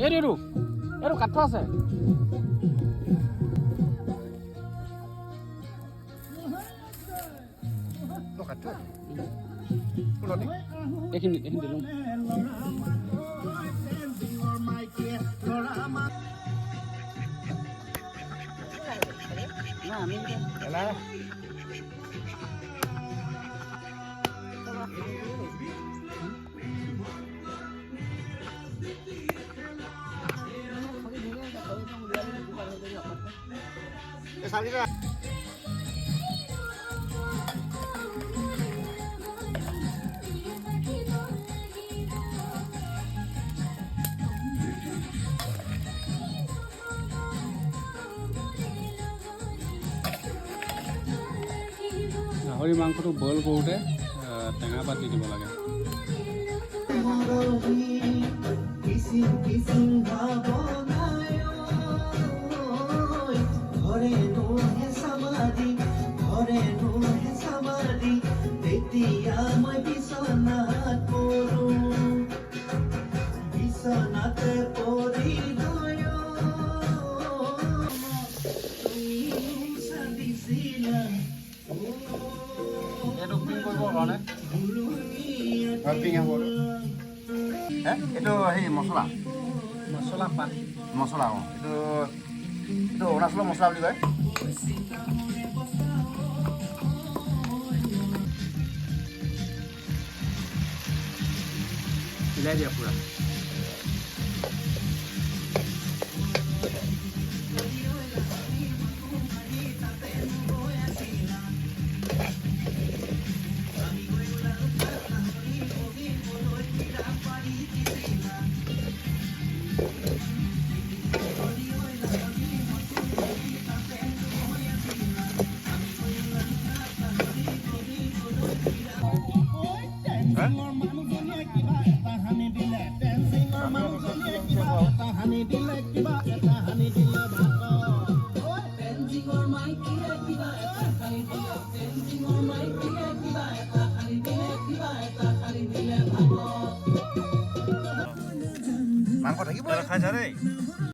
এইটো কাঠ আছে এইখিনি দিলোঁ গাহৰি মাংসটো বইল কৰোঁতে টেঙা পাত দি দিব লাগে এইটো সেই মছলা পাত মছলা এইটো অৰুণাচলৰ মছলা বুলি কয় মিলাই দিয়া পূৰা মাংস থাকিব খাইছা দেই